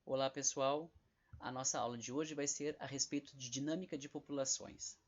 Olá pessoal, a nossa aula de hoje vai ser a respeito de dinâmica de populações.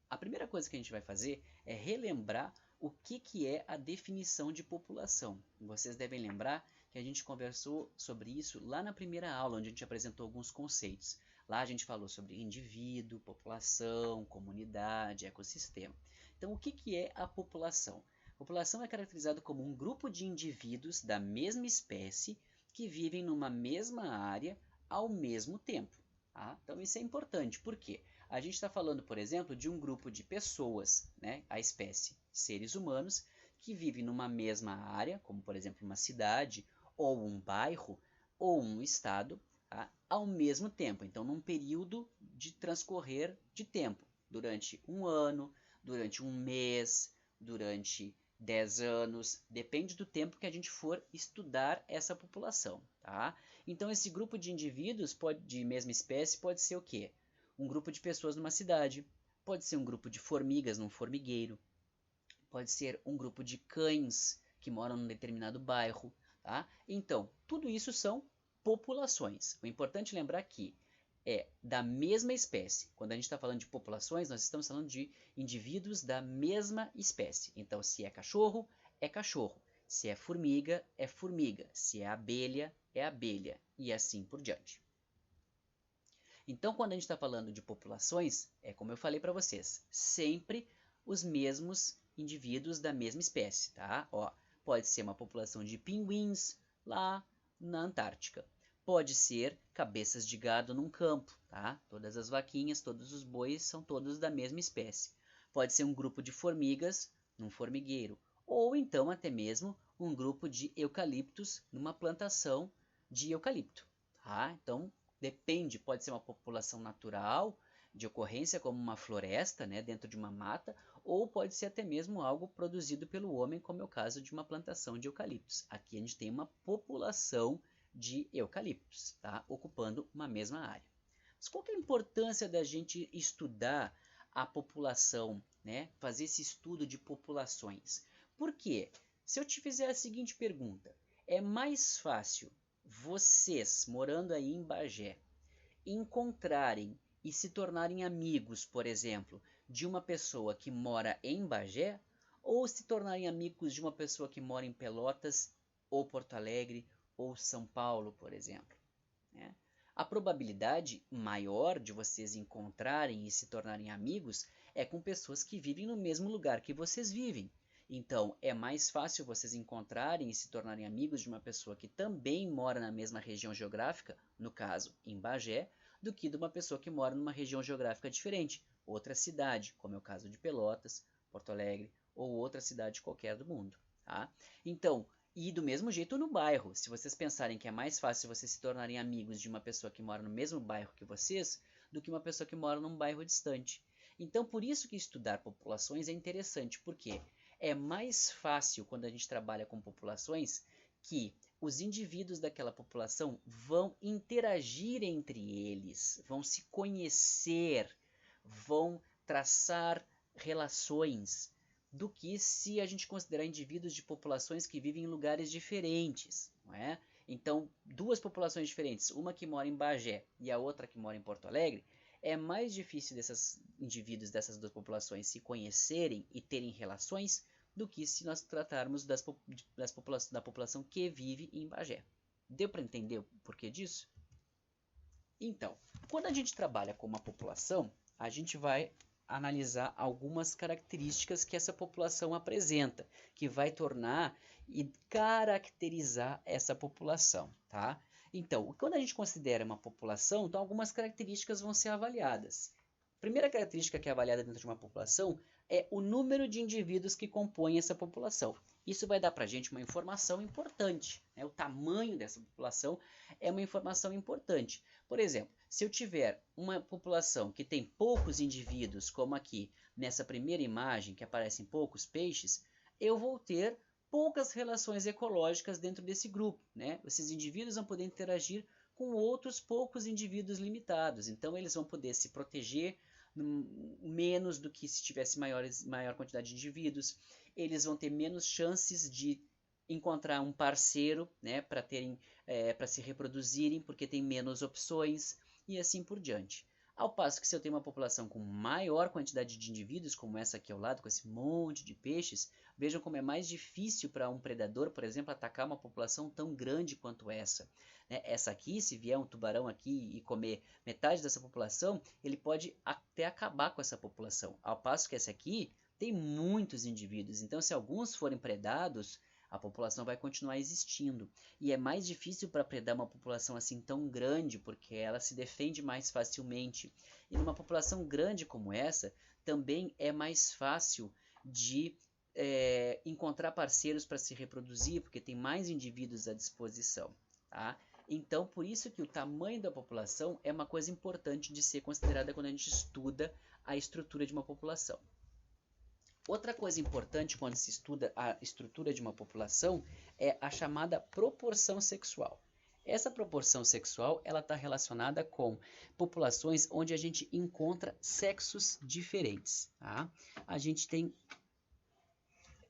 A primeira coisa que a gente vai fazer é relembrar o que é a definição de população. Vocês devem lembrar que a gente conversou sobre isso lá na primeira aula, onde a gente apresentou alguns conceitos. Lá a gente falou sobre indivíduo, população, comunidade, ecossistema. Então o que é a população? A população é caracterizada como um grupo de indivíduos da mesma espécie que vivem numa mesma área ao mesmo tempo. Tá? Então isso é importante, por quê? A gente está falando, por exemplo, de um grupo de pessoas, né, a espécie seres humanos, que vivem numa mesma área, como por exemplo uma cidade, ou um bairro, ou um estado, tá, ao mesmo tempo. Então, num período de transcorrer de tempo, durante um ano, durante um mês, durante 10 anos, depende do tempo que a gente for estudar essa população. Tá? Então, esse grupo de indivíduos de mesma espécie pode ser o quê? Um grupo de pessoas numa cidade, pode ser um grupo de formigas num formigueiro, pode ser um grupo de cães que moram num determinado bairro, tá? Então, tudo isso são populações. O importante é lembrar que é da mesma espécie. Quando a gente está falando de populações, nós estamos falando de indivíduos da mesma espécie. Então, se é cachorro, é cachorro. Se é formiga, é formiga. Se é abelha. E assim por diante. Então, quando a gente está falando de populações, é como eu falei para vocês, sempre os mesmos indivíduos da mesma espécie, tá? Ó, pode ser uma população de pinguins lá na Antártica. Pode ser cabeças de gado num campo, tá? Todas as vaquinhas, todos os bois são todos da mesma espécie. Pode ser um grupo de formigas num formigueiro, ou então até mesmo um grupo de eucaliptos numa plantação de eucalipto, tá? Então, depende, pode ser uma população natural, de ocorrência como uma floresta, né, dentro de uma mata, ou pode ser até mesmo algo produzido pelo homem, como é o caso de uma plantação de eucaliptos. Aqui a gente tem uma população de eucaliptos, tá, ocupando uma mesma área. Mas qual que é a importância da gente estudar a população, né, fazer esse estudo de populações? Por quê? Se eu te fizer a seguinte pergunta, é mais fácil vocês, morando aí em Bagé, encontrarem e se tornarem amigos, por exemplo, de uma pessoa que mora em Bagé, ou se tornarem amigos de uma pessoa que mora em Pelotas, ou Porto Alegre, ou São Paulo, por exemplo, né? A probabilidade maior de vocês encontrarem e se tornarem amigos é com pessoas que vivem no mesmo lugar que vocês vivem. Então, é mais fácil vocês encontrarem e se tornarem amigos de uma pessoa que também mora na mesma região geográfica, no caso, em Bagé, do que de uma pessoa que mora numa região geográfica diferente, outra cidade, como é o caso de Pelotas, Porto Alegre ou outra cidade qualquer do mundo. Tá? Então, e do mesmo jeito no bairro, se vocês pensarem que é mais fácil vocês se tornarem amigos de uma pessoa que mora no mesmo bairro que vocês, do que uma pessoa que mora num bairro distante. Então, por isso que estudar populações é interessante, porque é mais fácil quando a gente trabalha com populações que os indivíduos daquela população vão interagir entre eles, vão se conhecer, vão traçar relações, do que se a gente considerar indivíduos de populações que vivem em lugares diferentes, não é? Então, duas populações diferentes, uma que mora em Bagé e a outra que mora em Porto Alegre, é mais difícil desses indivíduos dessas duas populações se conhecerem e terem relações do que se nós tratarmos da população que vive em Bagé. Deu para entender o porquê disso? Então, quando a gente trabalha com uma população, a gente vai analisar algumas características que essa população apresenta, que vai tornar e caracterizar essa população, tá? Então, quando a gente considera uma população, então algumas características vão ser avaliadas. A primeira característica que é avaliada dentro de uma população é o número de indivíduos que compõem essa população. Isso vai dar para a gente uma informação importante, né? O tamanho dessa população é uma informação importante. Por exemplo, se eu tiver uma população que tem poucos indivíduos, como aqui nessa primeira imagem que aparecem poucos peixes, eu vou ter poucas relações ecológicas dentro desse grupo, né? Esses indivíduos vão poder interagir com outros poucos indivíduos limitados, então eles vão poder se proteger menos do que se tivesse maior quantidade de indivíduos, eles vão ter menos chances de encontrar um parceiro, né, para se reproduzirem, porque tem menos opções e assim por diante. Ao passo que se eu tenho uma população com maior quantidade de indivíduos, como essa aqui ao lado, com esse monte de peixes, vejam como é mais difícil para um predador, por exemplo, atacar uma população tão grande quanto essa. Né? Essa aqui, se vier um tubarão aqui e comer metade dessa população, ele pode até acabar com essa população. Ao passo que essa aqui tem muitos indivíduos, então se alguns forem predados, a população vai continuar existindo. E é mais difícil para predar uma população assim tão grande, porque ela se defende mais facilmente. E numa população grande como essa, também é mais fácil de encontrar parceiros para se reproduzir, porque tem mais indivíduos à disposição. Tá? Então, por isso que o tamanho da população é uma coisa importante de ser considerada quando a gente estuda a estrutura de uma população. Outra coisa importante quando se estuda a estrutura de uma população é a chamada proporção sexual. Essa proporção sexual ela está relacionada com populações onde a gente encontra sexos diferentes. Tá? A gente tem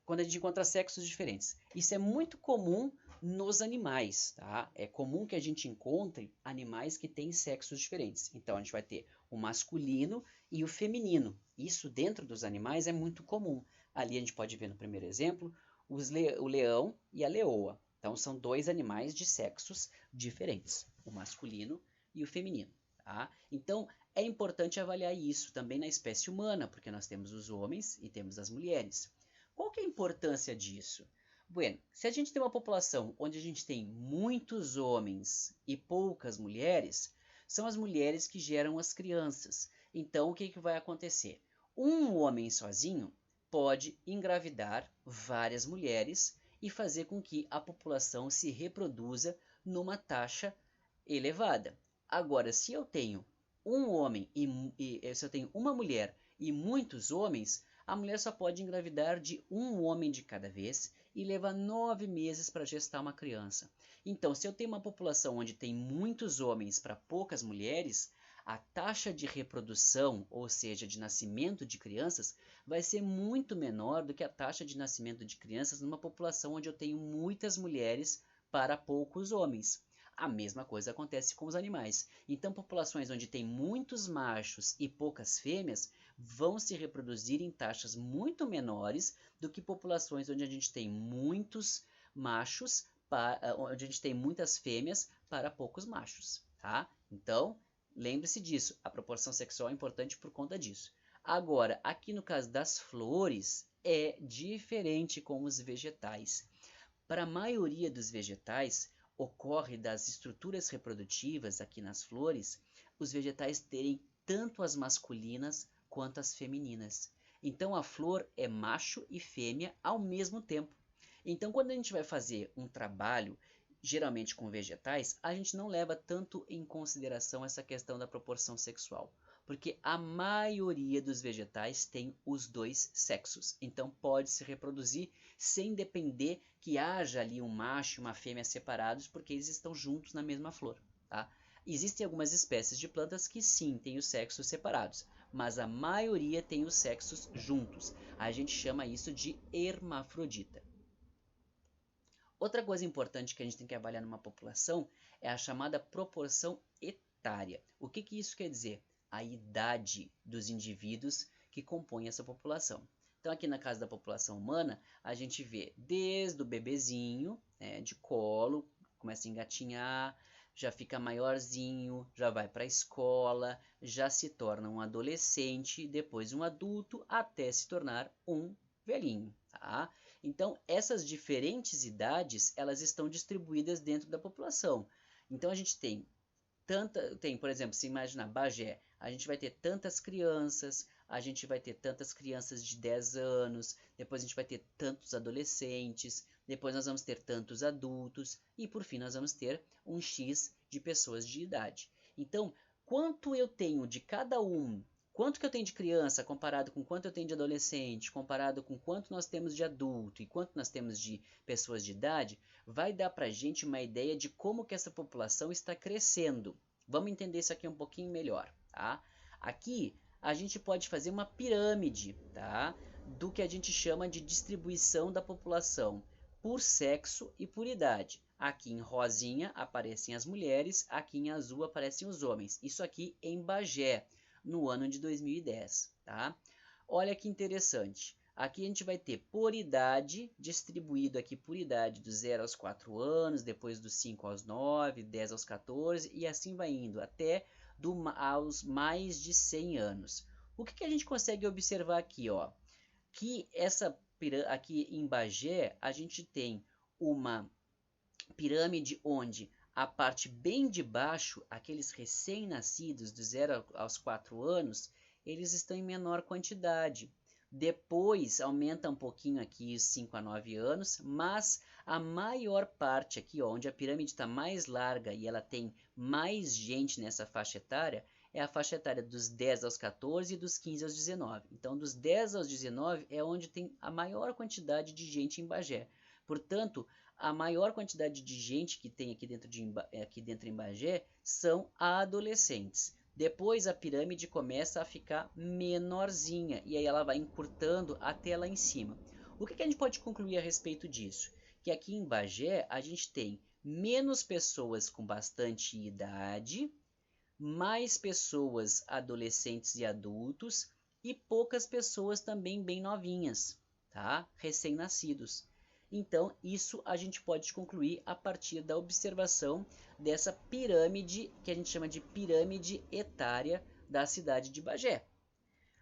quando a gente encontra sexos diferentes. Isso é muito comum nos animais, tá? É comum que a gente encontre animais que têm sexos diferentes. Então a gente vai ter o masculino e o feminino. Isso dentro dos animais é muito comum. Ali a gente pode ver no primeiro exemplo o leão e a leoa. Então são dois animais de sexos diferentes, o masculino e o feminino. Tá? Então é importante avaliar isso também na espécie humana, porque nós temos os homens e temos as mulheres. Qual que é a importância disso? Bueno, se a gente tem uma população onde a gente tem muitos homens e poucas mulheres, são as mulheres que geram as crianças. Então, o que vai acontecer? Um homem sozinho pode engravidar várias mulheres e fazer com que a população se reproduza numa taxa elevada. Agora, se eu tenho um homem se eu tenho uma mulher e muitos homens, a mulher só pode engravidar de um homem de cada vez e leva 9 meses para gestar uma criança. Então, se eu tenho uma população onde tem muitos homens para poucas mulheres, a taxa de reprodução, ou seja, de nascimento de crianças, vai ser muito menor do que a taxa de nascimento de crianças numa população onde eu tenho muitas mulheres para poucos homens. A mesma coisa acontece com os animais. Então, populações onde tem muitos machos e poucas fêmeas vão se reproduzir em taxas muito menores do que populações onde a gente tem muitos machos, onde a gente tem muitas fêmeas para poucos machos. Tá? Então, lembre-se disso. A proporção sexual é importante por conta disso. Agora, aqui no caso das flores, é diferente com os vegetais. Para a maioria dos vegetais, ocorre das estruturas reprodutivas aqui nas flores, os vegetais terem tanto as masculinas quanto as femininas. Então a flor é macho e fêmea ao mesmo tempo. Então quando a gente vai fazer um trabalho, geralmente com vegetais, a gente não leva tanto em consideração essa questão da proporção sexual, porque a maioria dos vegetais tem os dois sexos, então pode se reproduzir sem depender que haja ali um macho e uma fêmea separados, porque eles estão juntos na mesma flor. Tá? Existem algumas espécies de plantas que sim, têm os sexos separados, mas a maioria tem os sexos juntos. A gente chama isso de hermafrodita. Outra coisa importante que a gente tem que avaliar numa população é a chamada proporção etária. O que isso quer dizer? A idade dos indivíduos que compõem essa população. Então, aqui na casa da população humana, a gente vê desde o bebezinho, né, de colo, começa a engatinhar, já fica maiorzinho, já vai para a escola, já se torna um adolescente, depois um adulto, até se tornar um velhinho. Tá? Então, essas diferentes idades, elas estão distribuídas dentro da população. Então, a gente tem, por exemplo, se imaginar Bagé, a gente vai ter tantas crianças, a gente vai ter tantas crianças de 10 anos, depois a gente vai ter tantos adolescentes, depois nós vamos ter tantos adultos e por fim nós vamos ter um X de pessoas de idade. Então, quanto eu tenho de cada um, quanto que eu tenho de criança comparado com quanto eu tenho de adolescente, comparado com quanto nós temos de adulto e quanto nós temos de pessoas de idade, vai dar para a gente uma ideia de como que essa população está crescendo. Vamos entender isso aqui um pouquinho melhor. Tá? Aqui a gente pode fazer uma pirâmide, tá? Do que a gente chama de distribuição da população. por sexo e por idade. Aqui em rosinha aparecem as mulheres, aqui em azul aparecem os homens. Isso aqui em Bagé, no ano de 2010, tá? Olha que interessante. Aqui a gente vai ter por idade, distribuído aqui por idade dos 0 aos 4 anos, depois dos 5 aos 9, 10 aos 14 e assim vai indo até aos mais de 100 anos. O que a gente consegue observar aqui, ó? Que aqui em Bagé a gente tem uma pirâmide onde a parte bem de baixo, aqueles recém-nascidos dos 0 aos 4 anos, eles estão em menor quantidade. Depois aumenta um pouquinho aqui os 5 a 9 anos, mas a maior parte aqui, ó, onde a pirâmide está mais larga e ela tem mais gente nessa faixa etária, é a faixa etária dos 10 aos 14 e dos 15 aos 19. Então, dos 10 aos 19 é onde tem a maior quantidade de gente em Bagé. Portanto, a maior quantidade de gente que tem aqui dentro em Bagé são adolescentes. Depois a pirâmide começa a ficar menorzinha e aí ela vai encurtando até lá em cima. O que a gente pode concluir a respeito disso? Que aqui em Bagé a gente tem menos pessoas com bastante idade, mais pessoas adolescentes e adultos e poucas pessoas também bem novinhas, tá? Recém-nascidos. Então, isso a gente pode concluir a partir da observação dessa pirâmide, que a gente chama de pirâmide etária da cidade de Bagé.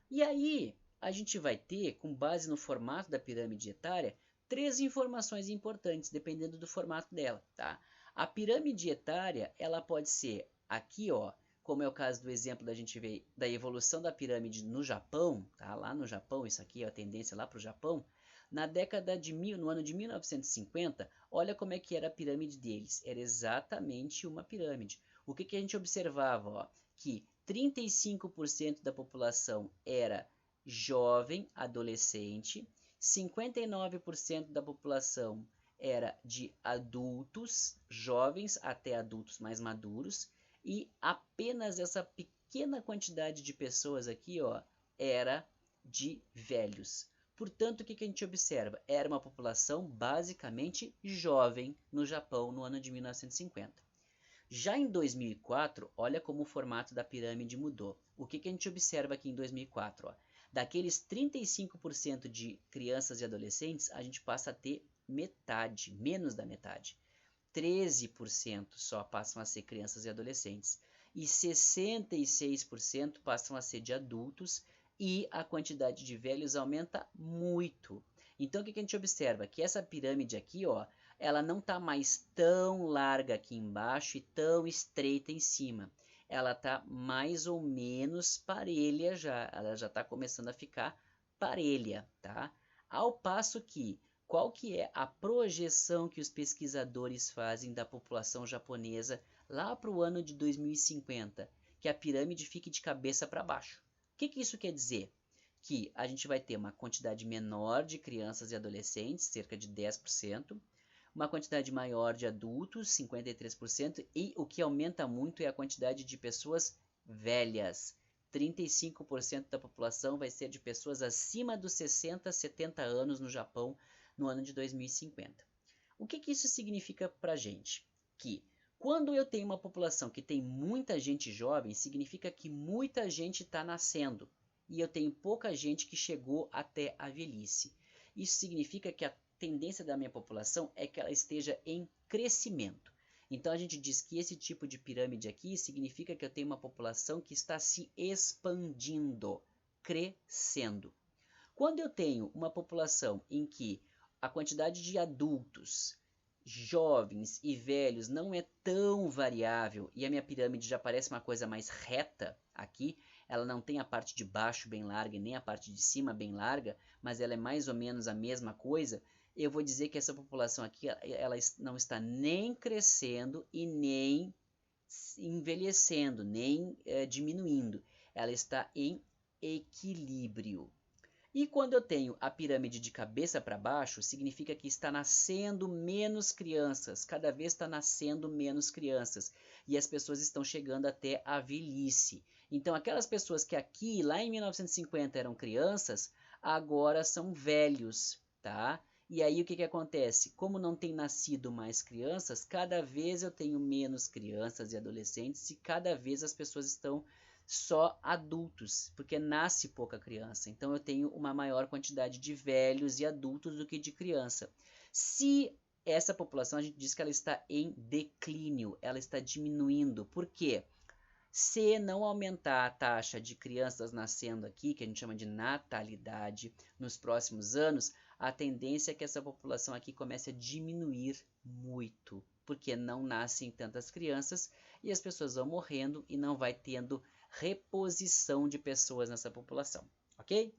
E aí, a gente vai ter, com base no formato da pirâmide etária, 3 informações importantes, dependendo do formato dela, tá? A pirâmide etária, ela pode ser aqui, ó, como é o caso do exemplo da gente ver da evolução da pirâmide no Japão, tá? Lá no Japão, isso aqui é a tendência lá para o Japão. No ano de 1950, olha como é que era a pirâmide deles. Era exatamente uma pirâmide. O que a gente observava? Ó, que 35% da população era jovem, adolescente, 59% da população era de adultos, jovens até adultos mais maduros, e apenas essa pequena quantidade de pessoas aqui, ó, era de velhos. Portanto, o que a gente observa? Era uma população basicamente jovem no Japão no ano de 1950. Já em 2004, olha como o formato da pirâmide mudou. O que a gente observa aqui em 2004? Ó? Daqueles 35% de crianças e adolescentes, a gente passa a ter metade, menos da metade. 13% só passam a ser crianças e adolescentes. E 66% passam a ser de adultos e a quantidade de velhos aumenta muito. Então, o que a gente observa? Que essa pirâmide aqui, ó, ela não está mais tão larga aqui embaixo e tão estreita em cima. Ela está mais ou menos parelha já. Ela já está começando a ficar parelha, tá? Ao passo que, qual que é a projeção que os pesquisadores fazem da população japonesa lá para o ano de 2050? Que a pirâmide fique de cabeça para baixo. O que isso quer dizer? Que a gente vai ter uma quantidade menor de crianças e adolescentes, cerca de 10%, uma quantidade maior de adultos, 53%, e o que aumenta muito é a quantidade de pessoas velhas. 35% da população vai ser de pessoas acima dos 60, 70 anos no Japão no ano de 2050. O que isso significa para a gente? Que quando eu tenho uma população que tem muita gente jovem, significa que muita gente está nascendo e eu tenho pouca gente que chegou até a velhice. Isso significa que a tendência da minha população é que ela esteja em crescimento. Então a gente diz que esse tipo de pirâmide aqui significa que eu tenho uma população que está se expandindo, crescendo. Quando eu tenho uma população em que a quantidade de adultos, jovens e velhos não é tão variável e a minha pirâmide já parece uma coisa mais reta aqui, ela não tem a parte de baixo bem larga e nem a parte de cima bem larga, mas ela é mais ou menos a mesma coisa, eu vou dizer que essa população aqui ela não está nem crescendo e nem envelhecendo, nem diminuindo, ela está em equilíbrio. E quando eu tenho a pirâmide de cabeça para baixo, significa que está nascendo menos crianças, cada vez está nascendo menos crianças, e as pessoas estão chegando até a velhice. Então aquelas pessoas que aqui, lá em 1950 eram crianças, agora são velhos, tá? E aí o que acontece? Como não tem nascido mais crianças, cada vez eu tenho menos crianças e adolescentes e cada vez as pessoas estão só adultos, porque nasce pouca criança. Então eu tenho uma maior quantidade de velhos e adultos do que de criança. Se essa população, a gente diz que ela está em declínio, ela está diminuindo. Por quê? Se não aumentar a taxa de crianças nascendo aqui, que a gente chama de natalidade, nos próximos anos, a tendência é que essa população aqui comece a diminuir muito, porque não nascem tantas crianças e as pessoas vão morrendo e não vai tendo reposição de pessoas nessa população, ok?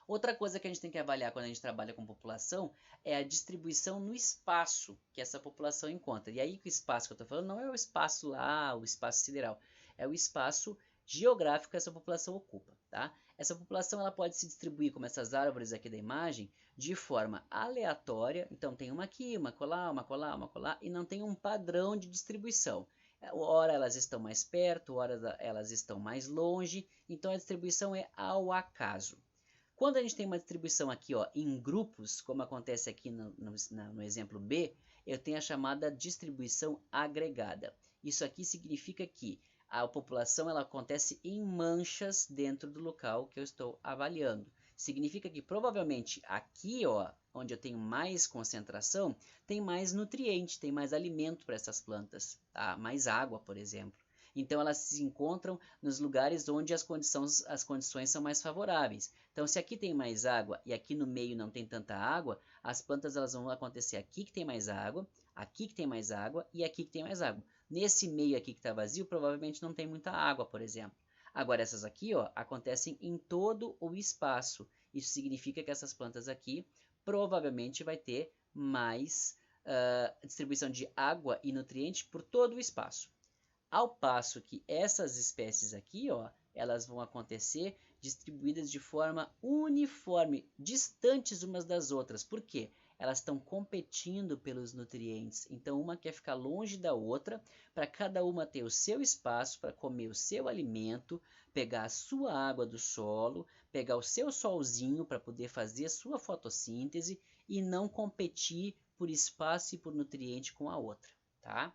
Outra coisa que a gente tem que avaliar quando a gente trabalha com população é a distribuição no espaço que essa população encontra. E aí o espaço que eu estou falando não é o espaço lá, o espaço sideral, é o espaço geográfico que essa população ocupa, tá? Essa população ela pode se distribuir, como essas árvores aqui da imagem, de forma aleatória. Então tem uma aqui, uma colar, uma colar, uma colar, e não tem um padrão de distribuição. Ora elas estão mais perto, ora elas estão mais longe, então a distribuição é ao acaso. Quando a gente tem uma distribuição aqui ó, em grupos, como acontece aqui no exemplo B, eu tenho a chamada distribuição agregada. Isso aqui significa que a população ela acontece em manchas dentro do local que eu estou avaliando. Significa que provavelmente aqui, ó, onde eu tenho mais concentração, tem mais nutriente, tem mais alimento para essas plantas, tá? Mais água, por exemplo. Então elas se encontram nos lugares onde as condições são mais favoráveis. Então se aqui tem mais água e aqui no meio não tem tanta água, as plantas elas vão acontecer aqui que tem mais água, aqui que tem mais água e aqui que tem mais água. Nesse meio aqui que está vazio, provavelmente não tem muita água, por exemplo. Agora essas aqui ó, acontecem em todo o espaço. Isso significa que essas plantas aqui provavelmente vai ter mais distribuição de água e nutriente por todo o espaço. Ao passo que essas espécies aqui, ó, elas vão acontecer distribuídas de forma uniforme, distantes umas das outras. Por quê? Elas estão competindo pelos nutrientes. Então, uma quer ficar longe da outra, para cada uma ter o seu espaço para comer o seu alimento, pegar a sua água do solo, pegar o seu solzinho para poder fazer a sua fotossíntese e não competir por espaço e por nutriente com a outra, tá?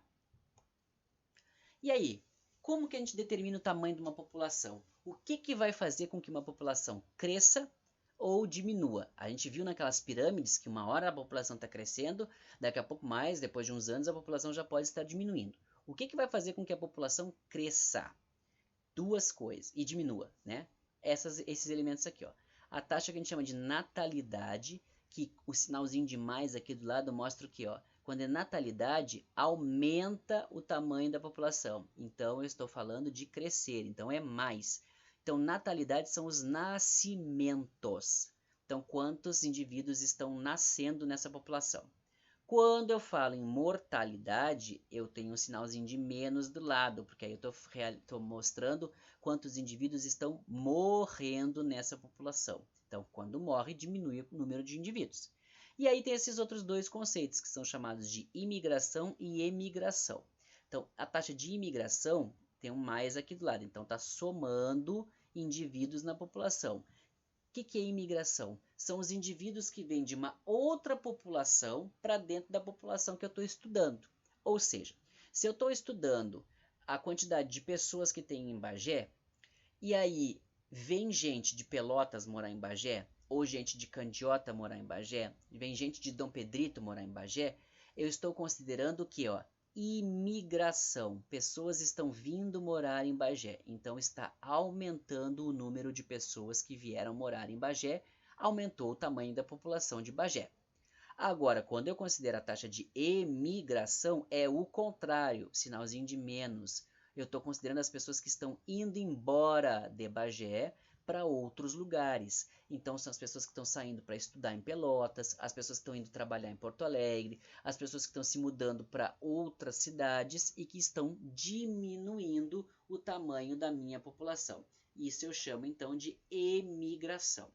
E aí, como que a gente determina o tamanho de uma população? O que vai fazer com que uma população cresça ou diminua? A gente viu naquelas pirâmides que uma hora a população está crescendo, daqui a pouco mais, depois de uns anos, a população já pode estar diminuindo. O que vai fazer com que a população cresça? Duas coisas, e diminua, né? Esses elementos aqui, ó. A taxa que a gente chama de natalidade, que o sinalzinho de mais aqui do lado mostra o que, ó? Quando é natalidade, aumenta o tamanho da população. Então, eu estou falando de crescer, então é mais. Então, natalidade são os nascimentos. Então, quantos indivíduos estão nascendo nessa população? Quando eu falo em mortalidade, eu tenho um sinalzinho de menos do lado, porque aí eu estou mostrando quantos indivíduos estão morrendo nessa população. Então, quando morre, diminui o número de indivíduos. E aí tem esses outros dois conceitos, que são chamados de imigração e emigração. Então, a taxa de imigração tem um mais aqui do lado, então está somando indivíduos na população. O que é imigração? São os indivíduos que vêm de uma outra população para dentro da população que eu estou estudando. Ou seja, se eu estou estudando a quantidade de pessoas que tem em Bagé, e aí vem gente de Pelotas morar em Bagé, ou gente de Candiota morar em Bagé, vem gente de Dom Pedrito morar em Bagé, eu estou considerando o que, ó? Imigração. Pessoas estão vindo morar em Bagé, então está aumentando o número de pessoas que vieram morar em Bagé, aumentou o tamanho da população de Bagé. Agora, quando eu considero a taxa de emigração, é o contrário, sinalzinho de menos. Eu estou considerando as pessoas que estão indo embora de Bagé para outros lugares. Então, são as pessoas que estão saindo para estudar em Pelotas, as pessoas que estão indo trabalhar em Porto Alegre, as pessoas que estão se mudando para outras cidades e que estão diminuindo o tamanho da minha população. Isso eu chamo, então, de emigração.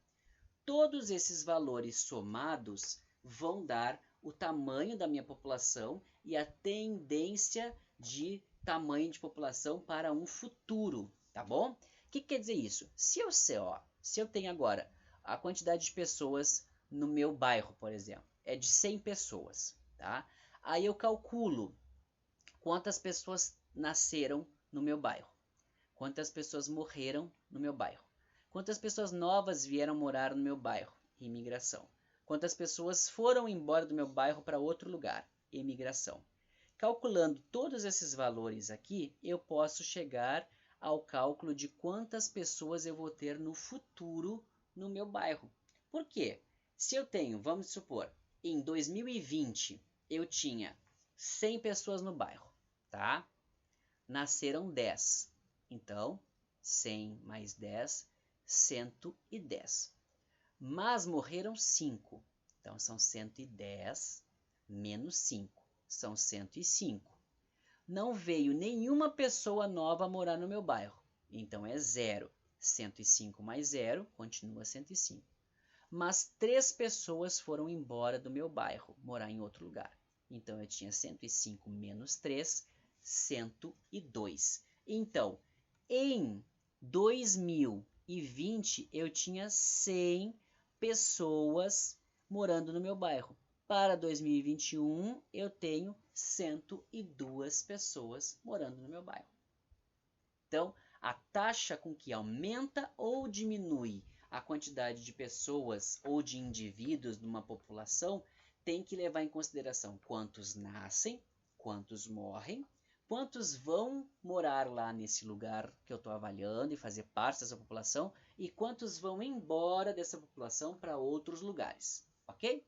Todos esses valores somados vão dar o tamanho da minha população e a tendência de tamanho de população para um futuro, tá bom? O que quer dizer isso? Se eu tenho agora a quantidade de pessoas no meu bairro, por exemplo, é de 100 pessoas, tá? Aí eu calculo quantas pessoas nasceram no meu bairro, quantas pessoas morreram no meu bairro, quantas pessoas novas vieram morar no meu bairro, imigração, quantas pessoas foram embora do meu bairro para outro lugar, imigração. Calculando todos esses valores aqui, eu posso chegar ao cálculo de quantas pessoas eu vou ter no futuro no meu bairro. Por quê? Se eu tenho, vamos supor, em 2020 eu tinha 100 pessoas no bairro, tá? Nasceram 10. Então, 100 mais 10, 110. Mas morreram 5. Então, são 110 menos 5. São 105. Não veio nenhuma pessoa nova morar no meu bairro. Então, é 0. 105 mais 0 continua 105. Mas 3 pessoas foram embora do meu bairro, morar em outro lugar. Então, eu tinha 105 menos 3, 102. Então, em 2020, eu tinha 100 pessoas morando no meu bairro. Para 2021, eu tenho 102 pessoas morando no meu bairro. Então, a taxa com que aumenta ou diminui a quantidade de pessoas ou de indivíduos numa população tem que levar em consideração quantos nascem, quantos morrem, quantos vão morar lá nesse lugar que eu estou avaliando e fazer parte dessa população e quantos vão embora dessa população para outros lugares, ok?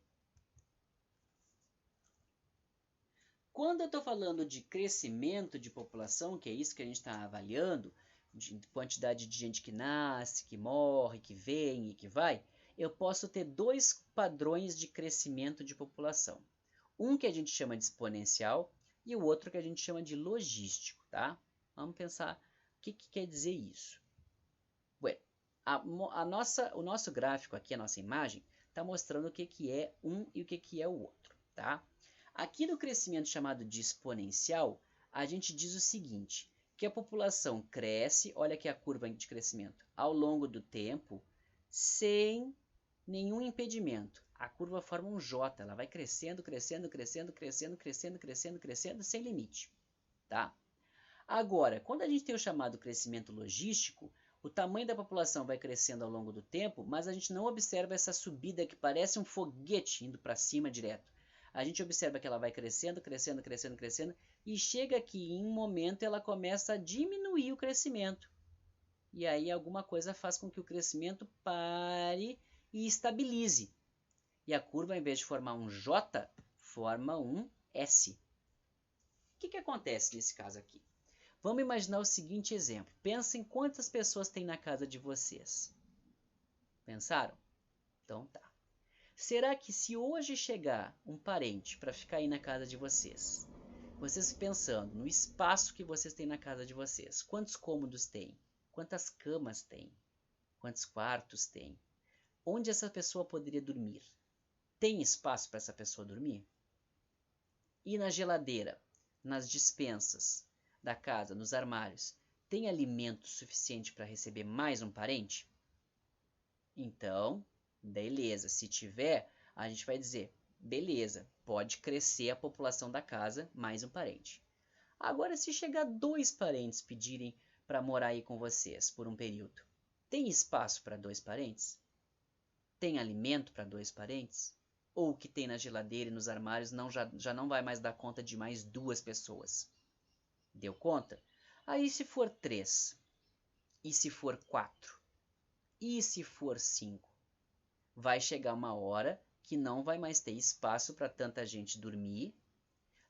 Quando eu estou falando de crescimento de população, que é isso que a gente está avaliando, de quantidade de gente que nasce, que morre, que vem e que vai, eu posso ter dois padrões de crescimento de população. Um que a gente chama de exponencial e o outro que a gente chama de logístico, tá? Vamos pensar o que quer dizer isso. Bueno, o nosso gráfico aqui, a nossa imagem, está mostrando o que é um e o que é o outro, tá? Aqui no crescimento chamado de exponencial, a gente diz o seguinte, que a população cresce, olha aqui a curva de crescimento, ao longo do tempo, sem nenhum impedimento. A curva forma um J, ela vai crescendo, crescendo, crescendo, crescendo, crescendo, crescendo, crescendo, sem limite, tá? Agora, quando a gente tem o chamado crescimento logístico, o tamanho da população vai crescendo ao longo do tempo, mas a gente não observa essa subida que parece um foguete indo para cima direto. A gente observa que ela vai crescendo, crescendo, crescendo, crescendo, e chega que em um momento ela começa a diminuir o crescimento. E aí alguma coisa faz com que o crescimento pare e estabilize. E a curva, em vez de formar um J, forma um S. O que acontece nesse caso aqui? Vamos imaginar o seguinte exemplo. Pensem quantas pessoas tem na casa de vocês. Pensaram? Então tá. Será que se hoje chegar um parente para ficar aí na casa de vocês, vocês pensando no espaço que vocês têm na casa de vocês, quantos cômodos tem? Quantas camas tem? Quantos quartos tem? Onde essa pessoa poderia dormir? Tem espaço para essa pessoa dormir? E na geladeira, nas despensas da casa, nos armários, tem alimento suficiente para receber mais um parente? Então, beleza, se tiver, a gente vai dizer, beleza, pode crescer a população da casa, mais um parente. Agora, se chegar 2 parentes pedirem para morar aí com vocês por um período, tem espaço para 2 parentes? Tem alimento para 2 parentes? Ou o que tem na geladeira e nos armários já não vai mais dar conta de mais 2 pessoas? Deu conta? Aí se for 3, e se for 4, e se for 5? Vai chegar uma hora que não vai mais ter espaço para tanta gente dormir,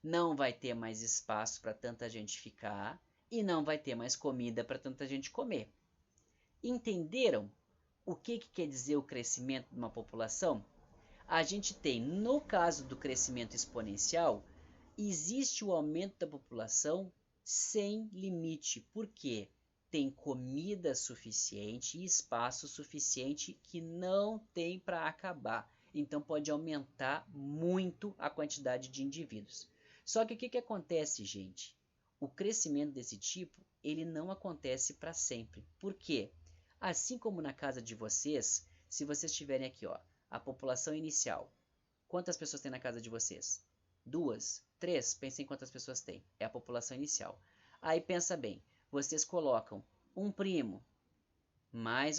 não vai ter mais espaço para tanta gente ficar e não vai ter mais comida para tanta gente comer. Entenderam o que quer dizer o crescimento de uma população? A gente tem, no caso do crescimento exponencial, existe o aumento da população sem limite. Por quê? Tem comida suficiente e espaço suficiente que não tem para acabar. Então pode aumentar muito a quantidade de indivíduos. Só que o que acontece, gente? O crescimento desse tipo, ele não acontece para sempre. Por quê? Assim como na casa de vocês, se vocês tiverem aqui, ó, a população inicial. Quantas pessoas tem na casa de vocês? 2, 3, pensem quantas pessoas tem. É a população inicial. Aí pensa bem, vocês colocam um primo, mais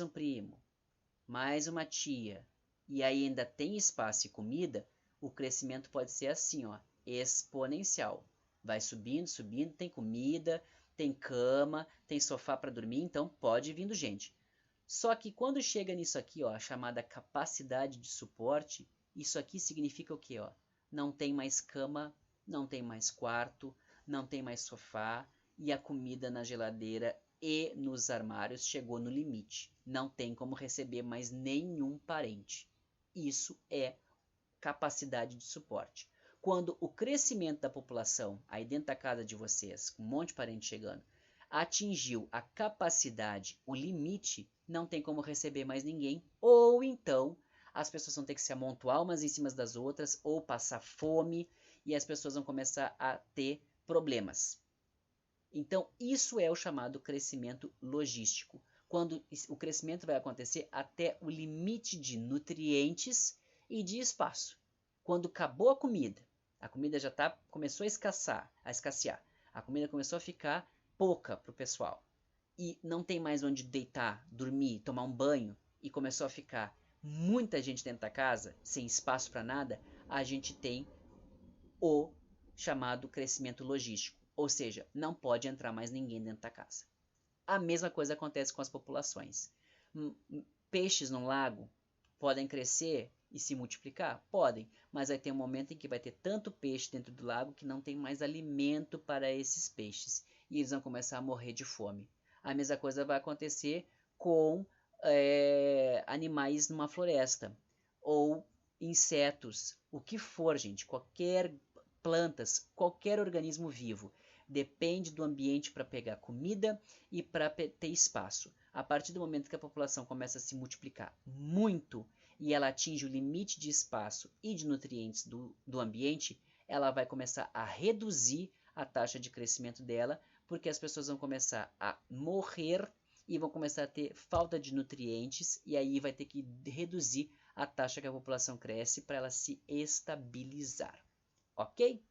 uma tia, e aí ainda tem espaço e comida, o crescimento pode ser assim, ó, exponencial. Vai subindo, subindo, tem comida, tem cama, tem sofá para dormir, então pode vir gente. Só que quando chega nisso aqui, ó, a chamada capacidade de suporte, isso aqui significa o quê, ó? Não tem mais cama, não tem mais quarto, não tem mais sofá e a comida na geladeira e nos armários chegou no limite. Não tem como receber mais nenhum parente. Isso é capacidade de suporte. Quando o crescimento da população, aí dentro da casa de vocês, com um monte de parente chegando, atingiu a capacidade, o limite, não tem como receber mais ninguém, ou então as pessoas vão ter que se amontoar umas em cima das outras, ou passar fome, e as pessoas vão começar a ter problemas. Então, isso é o chamado crescimento logístico, quando o crescimento vai acontecer até o limite de nutrientes e de espaço. Quando acabou a comida já começou a escassear, a comida começou a ficar pouca para o pessoal, e não tem mais onde deitar, dormir, tomar um banho, e começou a ficar muita gente dentro da casa, sem espaço para nada, a gente tem o chamado crescimento logístico, ou seja, não pode entrar mais ninguém dentro da casa. A mesma coisa acontece com as populações. Peixes no lago podem crescer e se multiplicar? Podem, mas vai ter um momento em que vai ter tanto peixe dentro do lago que não tem mais alimento para esses peixes e eles vão começar a morrer de fome. A mesma coisa vai acontecer com animais numa floresta ou insetos, o que for, gente, qualquer plantas, qualquer organismo vivo depende do ambiente para pegar comida e para ter espaço. A partir do momento que a população começa a se multiplicar muito e ela atinge o limite de espaço e de nutrientes do ambiente, ela vai começar a reduzir a taxa de crescimento dela, porque as pessoas vão começar a morrer e vão começar a ter falta de nutrientes, e aí vai ter que reduzir a taxa que a população cresce para ela se estabilizar. Ok?